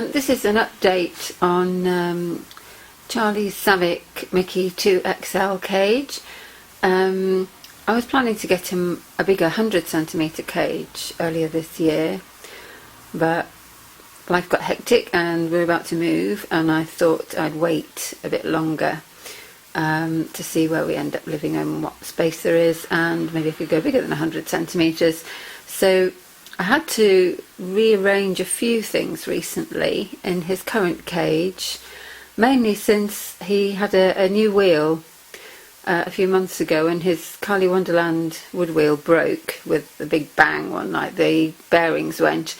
This is an update on Charlie's Savic Mickey 2XL cage. I was planning to get him a bigger 100cm cage earlier this year, but life got hectic and we're about to move, and I thought I'd wait a bit longer to see where we end up living and what space there is, and maybe I could go bigger than 100cm. So I had to rearrange a few things recently in his current cage, mainly since he had a new wheel a few months ago, and his Carly Wonderland wood wheel broke with a big bang one night. The bearings went,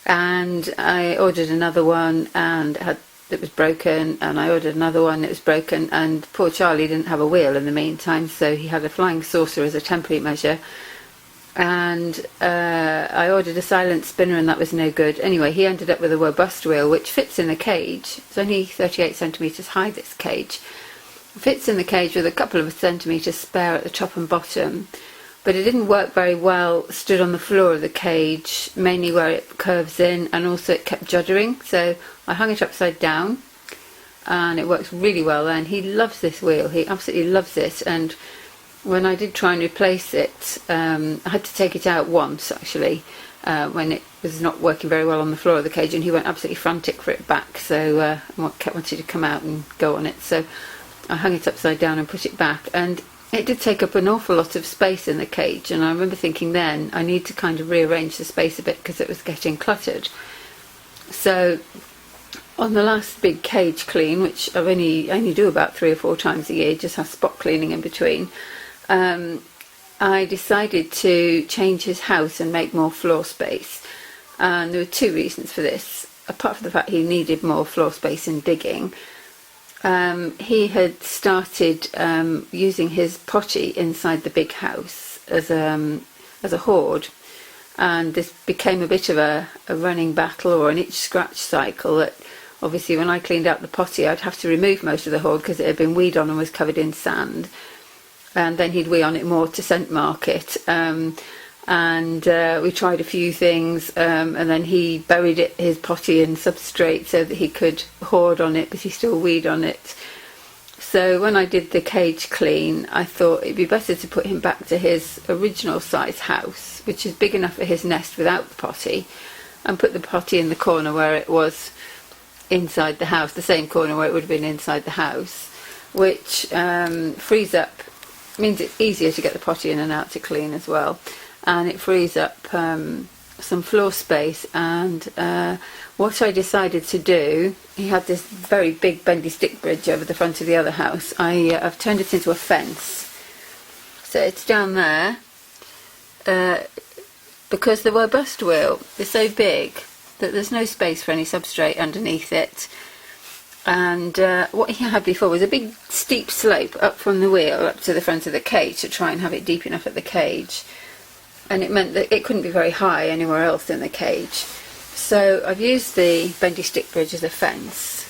and I ordered another one and it was broken, and I ordered another one, it was broken, and poor Charlie didn't have a wheel in the meantime, so he had a flying saucer as a temporary measure. And I ordered a silent spinner, and that was no good. Anyway, he ended up with a robust wheel which fits in the cage. It's only 38cm high, this cage. It fits in the cage with a couple of centimetres spare at the top and bottom, but it didn't work very well stood on the floor of the cage, mainly where it curves in, and also it kept juddering, so I hung it upside down, and it works really well then. He loves this wheel, he absolutely loves it, and when I did try and replace it, I had to take it out once actually, when it was not working very well on the floor of the cage, and he went absolutely frantic for it back, so I kept wanting to come out and go on it, so I hung it upside down and put it back, and it did take up an awful lot of space in the cage, and I remember thinking then I need to kind of rearrange the space a bit because it was getting cluttered. So on the last big cage clean, which I only do about 3 or 4 times a year, just have spot cleaning in between, I decided to change his house and make more floor space, and there were 2 reasons for this. Apart from the fact he needed more floor space in digging, he had started using his potty inside the big house as a hoard, and this became a bit of a running battle or an itch scratch cycle that obviously when I cleaned out the potty I'd have to remove most of the hoard because it had been weed on and was covered in sand. And then he'd wee on it more to scent mark it, and we tried a few things, and then he buried his potty in substrate so that he could hoard on it, but he still weed on it. So when I did the cage clean, I thought it'd be better to put him back to his original size house, which is big enough for his nest without the potty, and put the potty in the corner where it was inside the house, the same corner where it would have been inside the house, which frees up, means it's easier to get the potty in and out to clean as well, and it frees up some floor space. And what I decided to do, he had this very big bendy stick bridge over the front of the other house. I've turned it into a fence, so it's down there, because the robust wheel is so big that there's no space for any substrate underneath it. And what he had before was a big steep slope up from the wheel up to the front of the cage to try and have it deep enough at the cage, and it meant that it couldn't be very high anywhere else in the cage. So I've used the bendy stick bridge as a fence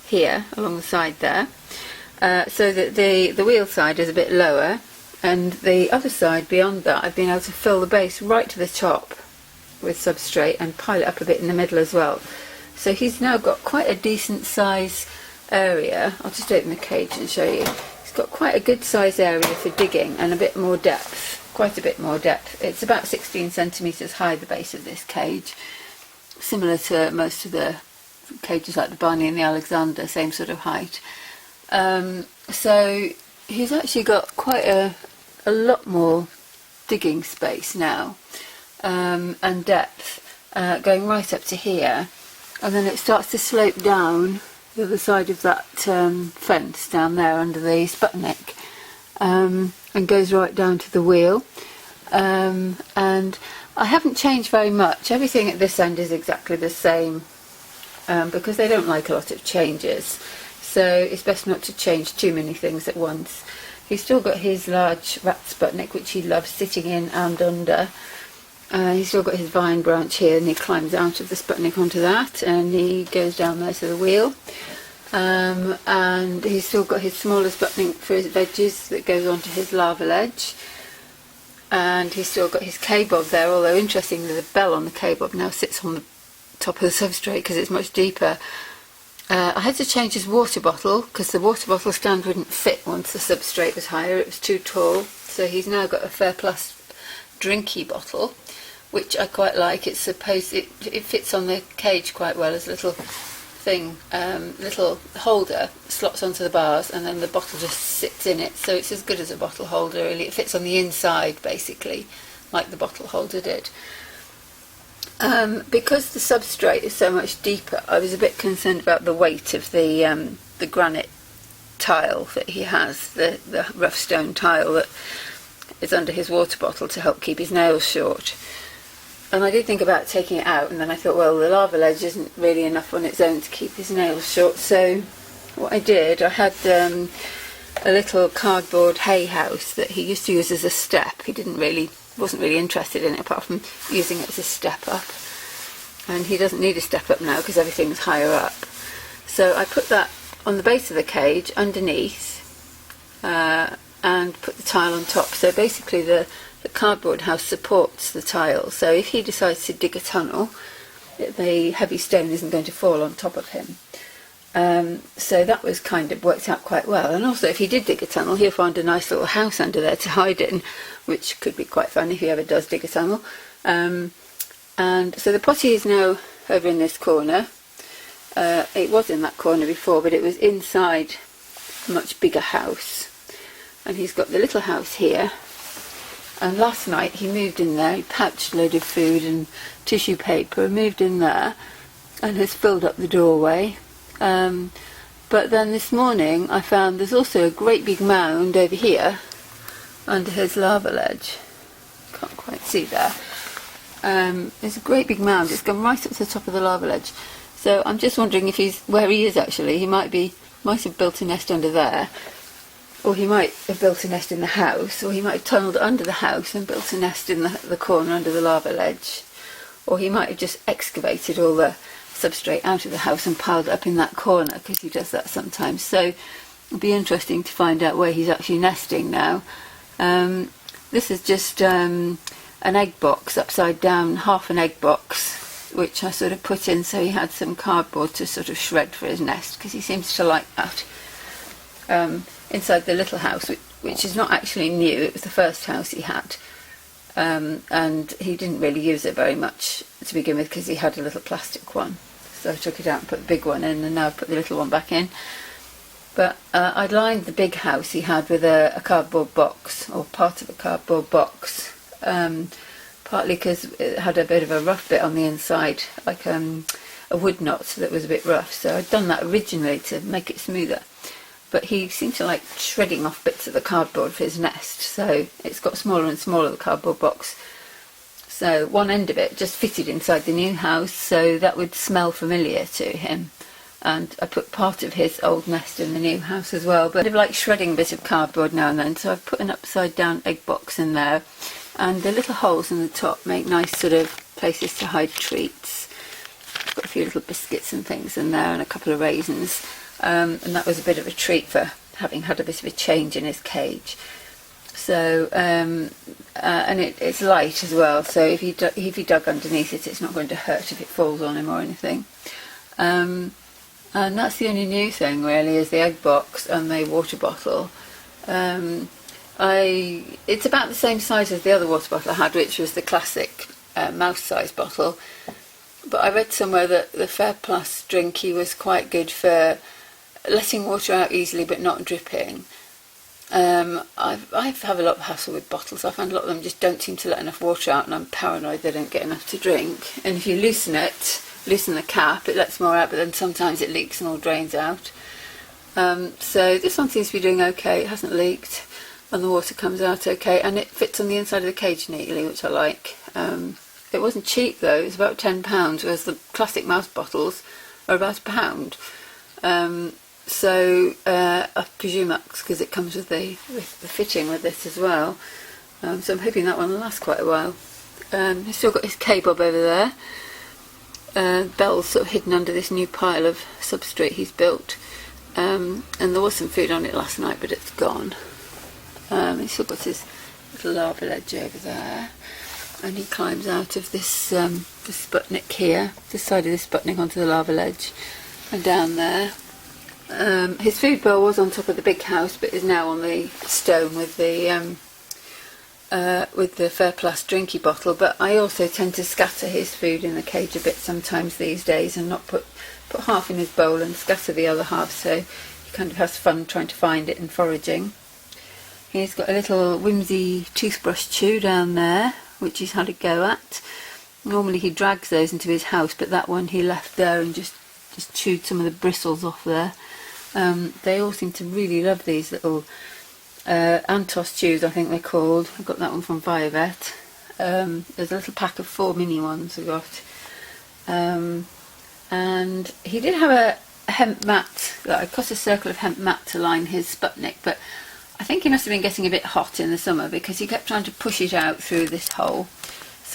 here along the side there, so that the wheel side is a bit lower, and the other side beyond that I've been able to fill the base right to the top with substrate and pile it up a bit in the middle as well. So he's now got quite a decent size area. I'll just open the cage and show you. He's got quite a good size area for digging and a bit more depth, quite a bit more depth. It's about 16cm high, the base of this cage, similar to most of the cages like the Barney and the Alexander, same sort of height. So he's actually got quite a lot more digging space now, and depth, going right up to here. And then it starts to slope down the other side of that fence down there under the Sputnik, and goes right down to the wheel. And I haven't changed very much. Everything at this end is exactly the same, because they don't like a lot of changes. So it's best not to change too many things at once. He's still got his large rat Sputnik, which he loves sitting in and under. He's still got his vine branch here, and he climbs out of the Sputnik onto that, and he goes down there to the wheel. And he's still got his smaller Sputnik for his veggies that goes onto his lava ledge. And he's still got his K-bob there, although interestingly the bell on the K-bob now sits on the top of the substrate because it's much deeper. I had to change his water bottle because the water bottle stand wouldn't fit once the substrate was higher. It was too tall. So he's now got a Fair Plus drinky bottle, which I quite like. It fits on the cage quite well as a little thing, little holder, slots onto the bars, and then the bottle just sits in it. So it's as good as a bottle holder, really. It fits on the inside, basically, like the bottle holder did. Because the substrate is so much deeper, I was a bit concerned about the weight of the granite tile that he has, the rough stone tile that is under his water bottle to help keep his nails short. And I did think about taking it out, and then I thought, well, the lava ledge isn't really enough on its own to keep his nails short. So what I did, I had a little cardboard hay house that he used to use as a step. He wasn't really interested in it apart from using it as a step up, and he doesn't need a step up now because everything's higher up. So I put that on the base of the cage underneath and put the tile on top. So basically the cardboard house supports the tile, so if he decides to dig a tunnel, the heavy stone isn't going to fall on top of him. So that was kind of worked out quite well. And also, if he did dig a tunnel, he'll find a nice little house under there to hide in, which could be quite fun if he ever does dig a tunnel. And so the potty is now over in this corner. It was in that corner before, but it was inside a much bigger house. And he's got the little house here. And last night he moved in there, he packed a load of food and tissue paper, and moved in there and has filled up the doorway. But then this morning I found there's also a great big mound over here under his lava ledge. Can't quite see there. There's a great big mound. It's gone right up to the top of the lava ledge. So I'm just wondering if he's where he is actually. He might have built a nest under there, or he might have built a nest in the house, or he might have tunnelled under the house and built a nest in the corner under the lava ledge, or he might have just excavated all the substrate out of the house and piled it up in that corner, because he does that sometimes. So it'll be interesting to find out where he's actually nesting now. This is just an egg box, upside down, half an egg box, which I sort of put in so he had some cardboard to sort of shred for his nest, because he seems to like that. Inside the little house, which is not actually new, it was the first house he had. And he didn't really use it very much to begin with because he had a little plastic one. So I took it out and put the big one in, and now I've put the little one back in. But I'd lined the big house he had with a cardboard box, or part of a cardboard box, partly because it had a bit of a rough bit on the inside, like a wood knot that was a bit rough. So I'd done that originally to make it smoother. But he seemed to like shredding off bits of the cardboard for his nest, so it's got smaller and smaller, the cardboard box. So one end of it just fitted inside the new house, so that would smell familiar to him. And I put part of his old nest in the new house as well, but I'd like shredding a bit of cardboard now and then, so I've put an upside down egg box in there, and the little holes in the top make nice sort of places to hide treats. I've got a few little biscuits and things in there and a couple of raisins. And that was a bit of a treat for having had a bit of a change in his cage. So, and it's light as well, so if he dug underneath it, it's not going to hurt if it falls on him or anything. And that's the only new thing really, is the egg box and the water bottle. It's about the same size as the other water bottle I had, which was the classic mouse-sized bottle. But I read somewhere that the Fair Plus drinky was quite good for letting water out easily but not dripping. I have a lot of hassle with bottles. I find a lot of them just don't seem to let enough water out, and I'm paranoid they don't get enough to drink. And if you loosen the cap, it lets more out, but then sometimes it leaks and all drains out. So this one seems to be doing okay. It hasn't leaked and the water comes out okay, and it fits on the inside of the cage neatly, which I like. It wasn't cheap though, it was about £10, whereas the classic mouse bottles are about £1. So I presume that's because it comes with the fitting with this as well. So I'm hoping that one will last quite a while. He's still got his K-bob over there. Belle's sort of hidden under this new pile of substrate he's built. And there was some food on it last night, but it's gone. He's still got his little lava ledge over there. and he climbs out of this Sputnik here, this side of the Sputnik onto the lava ledge, and down there. His food bowl was on top of the big house, but is now on the stone with the Fairplast drinky bottle. But I also tend to scatter his food in the cage a bit sometimes these days, and not put half in his bowl and scatter the other half, so he kind of has fun trying to find it and foraging. He's got a little whimsy toothbrush chew down there, which he's had a go at. Normally he drags those into his house, but that one he left there and just chewed some of the bristles off there. They all seem to really love these little Antos chews, I think they're called. I got that one from Viovet. There's a little pack of 4 mini ones I got. And he did have a hemp mat, I cut a circle of hemp mat to line his Sputnik, but I think he must have been getting a bit hot in the summer because he kept trying to push it out through this hole.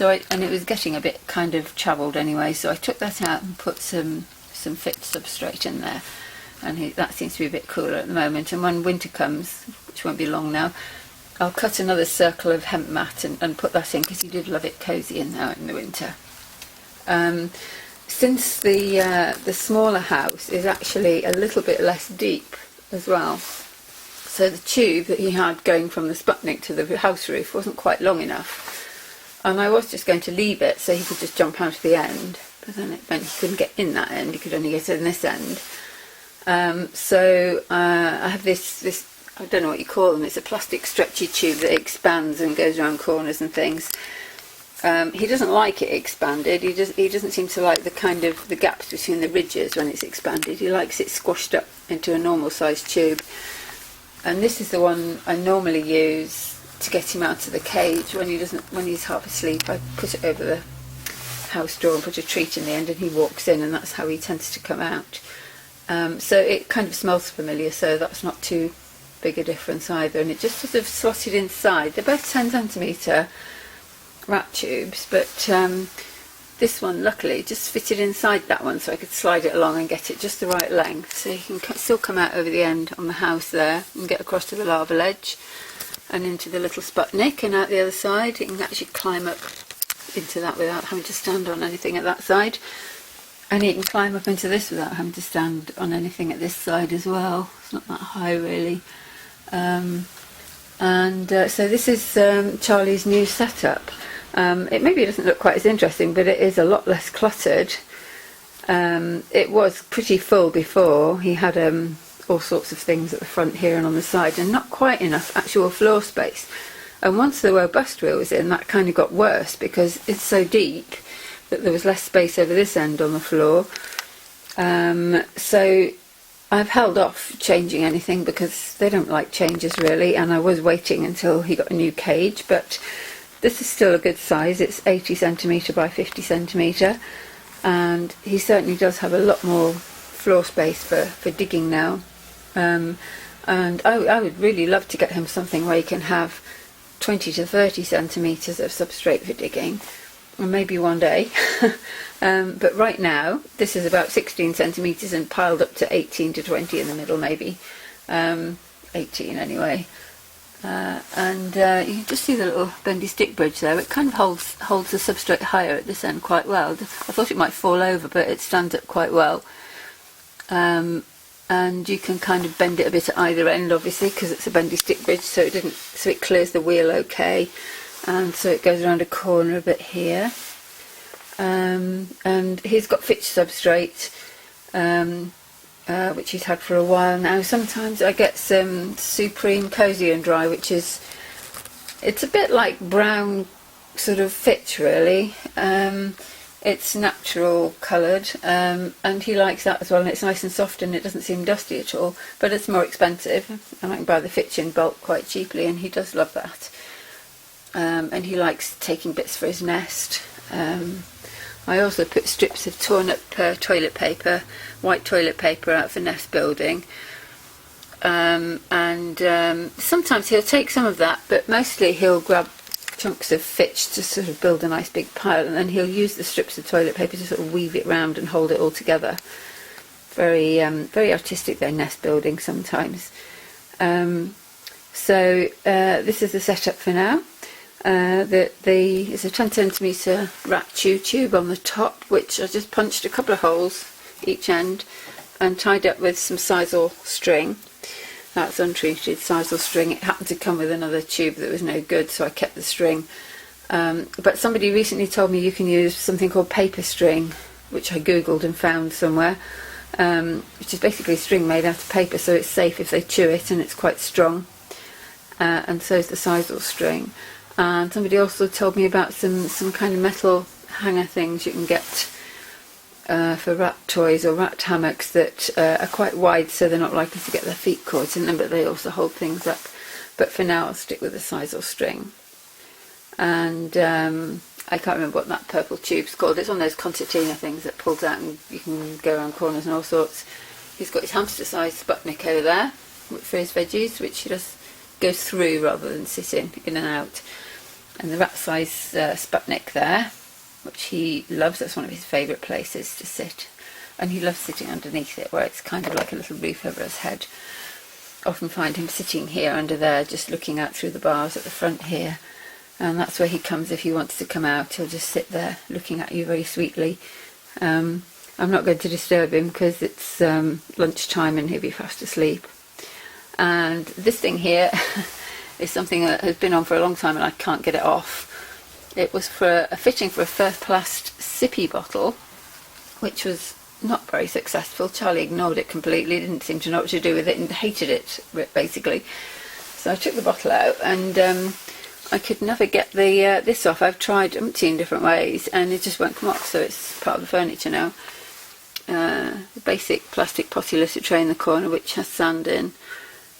And it was getting a bit kind of travelled anyway, so I took that out and put some fit substrate in there, and that seems to be a bit cooler at the moment. And when winter comes, which won't be long now, I'll cut another circle of hemp mat and put that in, because he did love it cosy in there in the winter. Since the smaller house is actually a little bit less deep as well, so the tube that he had going from the Sputnik to the house roof wasn't quite long enough, and I was just going to leave it so he could just jump out of the end, but then it meant he couldn't get in that end, he could only get in this end. So I have this, I don't know what you call them, it's a plastic stretchy tube that expands and goes around corners and things. He doesn't like it expanded. He doesn't seem to like the gaps between the ridges when it's expanded. He likes it squashed up into a normal sized tube. And this is the one I normally use to get him out of the cage when he's half asleep. I put it over the house door and put a treat in the end, and he walks in, and that's how he tends to come out. So it kind of smells familiar, so that's not too big a difference either. And it just sort of slotted inside. They're both 10cm rat tubes, but this one luckily just fitted inside that one, so I could slide it along and get it just the right length, so you can still come out over the end on the house there and get across to the lava ledge and into the little Sputnik, and out the other side you can actually climb up into that without having to stand on anything at that side, and you can climb up into this without having to stand on anything at this side as well. It's not that high really. So this is Charlie's new setup. It maybe doesn't look quite as interesting, but it is a lot less cluttered. It was pretty full before. He had all sorts of things at the front here and on the side, and not quite enough actual floor space. And once the robust wheel was in, that kind of got worse because it's so deep that there was less space over this end on the floor. So I've held off changing anything because they don't like changes really, and I was waiting until he got a new cage, but this is still a good size. It's 80cm by 50cm, and he certainly does have a lot more floor space for digging now. And I would really love to get him something where he can have 20 to 30cm of substrate for digging, or maybe one day. But right now this is about 16cm and piled up to 18 to 20 in the middle, maybe 18 anyway. And you can just see the little bendy stick bridge there. It kind of holds the substrate higher at this end quite well. I thought it might fall over, but it stands up quite well. And you can kind of bend it a bit at either end, obviously, because it's a bendy stick bridge, so it clears the wheel okay, and so it goes around a corner a bit here. And he's got Fitch substrate, which he's had for a while now. Sometimes I get some Supreme Cozy and Dry, it's a bit like brown sort of Fitch really. It's natural coloured, and he likes that as well, and it's nice and soft and it doesn't seem dusty at all, but it's more expensive, and I can buy the Fitch in bulk quite cheaply, and he does love that. And he likes taking bits for his nest. I also put strips of torn up toilet paper, white toilet paper, out for nest building, and sometimes he'll take some of that, but mostly he'll grab chunks of Fitch to sort of build a nice big pile, and then he'll use the strips of toilet paper to sort of weave it round and hold it all together. Very artistic, their nest building sometimes. So this is the setup for now. It's a 10 centimetre rat chew tube on the top, which I just punched a couple of holes each end and tied up with some sisal string. That's untreated sisal string. It happened to come with another tube that was no good, so I kept the string. But somebody recently told me you can use something called paper string, which I googled and found somewhere, which is basically string made out of paper, so it's safe if they chew it, and it's quite strong. And so is the sisal string. And somebody also told me about some kind of metal hanger things you can get for rat toys or rat hammocks that are quite wide, so they're not likely to get their feet caught in them, but they also hold things up. But for now I'll stick with the sisal string. And I can't remember what that purple tube's called. It's one of those concertina things that pulls out and you can go around corners and all sorts. He's got his hamster sized Sputnik over there for his veggies, which he just goes through rather than sit in and out. And the rat sized Sputnik there, which he loves. That's one of his favourite places to sit. And he loves sitting underneath it, where it's kind of like a little roof over his head. Often find him sitting here under there, just looking out through the bars at the front here. And that's where he comes if he wants to come out. He'll just sit there looking at you very sweetly. I'm not going to disturb him because it's lunchtime and he'll be fast asleep. And this thing here is something that has been on for a long time and I can't get it off. It was for a fitting for a first-plast sippy bottle, which was not very successful. Charlie ignored it completely, didn't seem to know what to do with it and hated it, basically. So I took the bottle out and I could never get the this off. I've tried umpteen different ways and it just won't come off, so it's part of the furniture now. The basic plastic potty litter tray in the corner, which has sand in,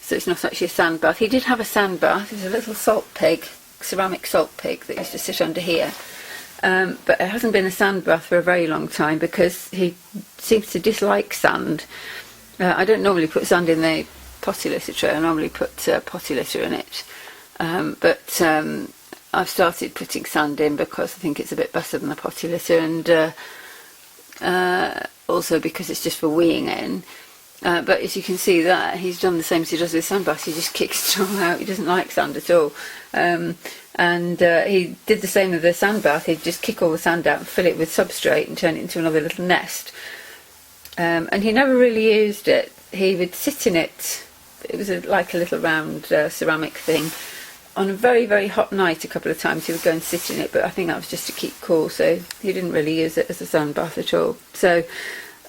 so it's not actually a sand bath. He did have a sand bath. There's a little salt pig, ceramic salt pig, that used to sit under here. But it hasn't been a sand bath for a very long time because he seems to dislike sand. I don't normally put sand in the potty litter tray. I normally put potty litter in it. But I've started putting sand in because I think it's a bit better than the potty litter, and also because it's just for weeing in. But as you can see there, he's done the same as he does with sand baths. He just kicks it all out. He doesn't like sand at all. And he did the same with the sand bath. He'd just kick all the sand out and fill it with substrate and turn it into another little nest. And he never really used it. He would sit in it. It was like a little round ceramic thing. On a very, very hot night, a couple of times he would go and sit in it, but I think that was just to keep cool, so he didn't really use it as a sand bath at all. So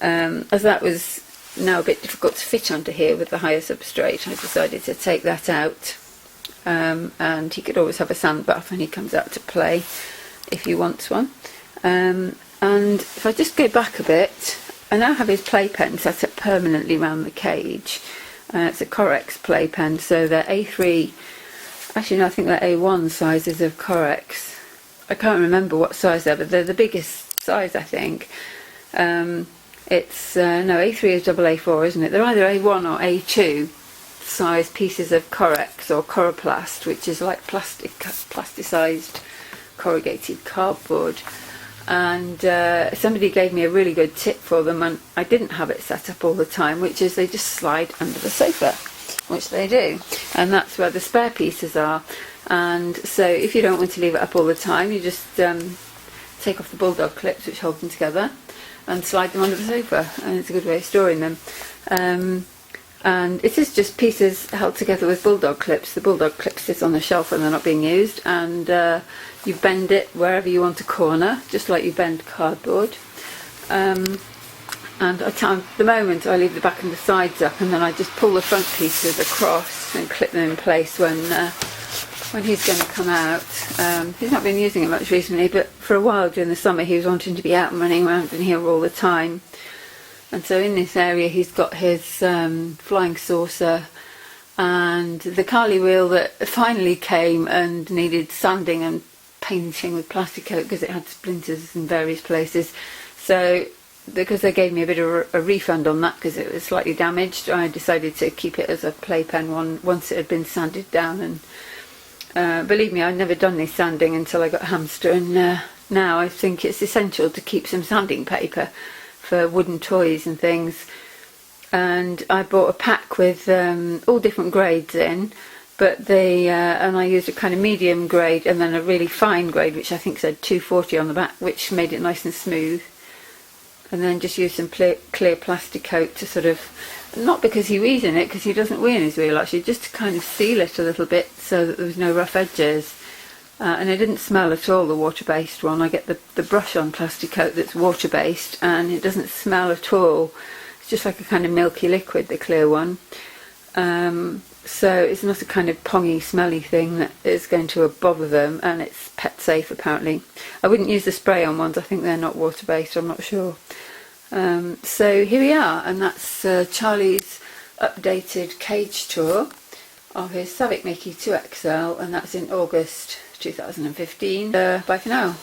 as that was now a bit difficult to fit under here with the higher substrate, I decided to take that out. And he could always have a sand bath when he comes out to play if he wants one. And if I just go back a bit, I now have his playpen set up permanently around the cage. It's a Corex playpen, so they're A3, actually no, I think they're A1 sizes of Corex. I can't remember what size they're, but they're the biggest size, I think. It's no, A3 is double A4, isn't it? They're either A1 or A2 size pieces of Corex or Coroplast, which is like plasticized corrugated cardboard. And somebody gave me a really good tip for them, and I didn't have it set up all the time, which is they just slide under the sofa, which they do, and that's where the spare pieces are. And so if you don't want to leave it up all the time, you just take off the bulldog clips which hold them together and slide them under the sofa, and it's a good way of storing them. And it is just pieces held together with bulldog clips. The bulldog clip sits on the shelf when they're not being used, and you bend it wherever you want a corner, just like you bend cardboard. And at the moment I leave the back and the sides up, and then I just pull the front pieces across and clip them in place when he's going to come out. He's not been using it much recently, but for a while during the summer he was wanting to be out and running around in here all the time. And so in this area he's got his flying saucer and the Carly wheel that finally came and needed sanding and painting with plastic coat because it had splinters in various places. So because they gave me a bit of a refund on that because it was slightly damaged, I decided to keep it as a playpen one once it had been sanded down. And believe me, I'd never done this sanding until I got Hamster, and now I think it's essential to keep some sanding paper for wooden toys and things. And I bought a pack with all different grades in, but they and I used a kind of medium grade and then a really fine grade, which I think said 240 on the back, which made it nice and smooth. And then just used some clear plastic coat to sort of, not because he wees in it, because he doesn't wee in his wheel actually, just to kind of seal it a little bit so that there was no rough edges. And it didn't smell at all, the water-based one. I get the brush-on plastic coat that's water-based, and it doesn't smell at all. It's just like a kind of milky liquid, the clear one. So it's not a kind of pongy, smelly thing that is going to bother them, and it's pet safe apparently. I wouldn't use the spray-on ones, I think they're not water-based, I'm not sure. So here we are, and that's Charlie's updated cage tour of his Savic Mickey 2XL, and that's in August 2015. Bye for now.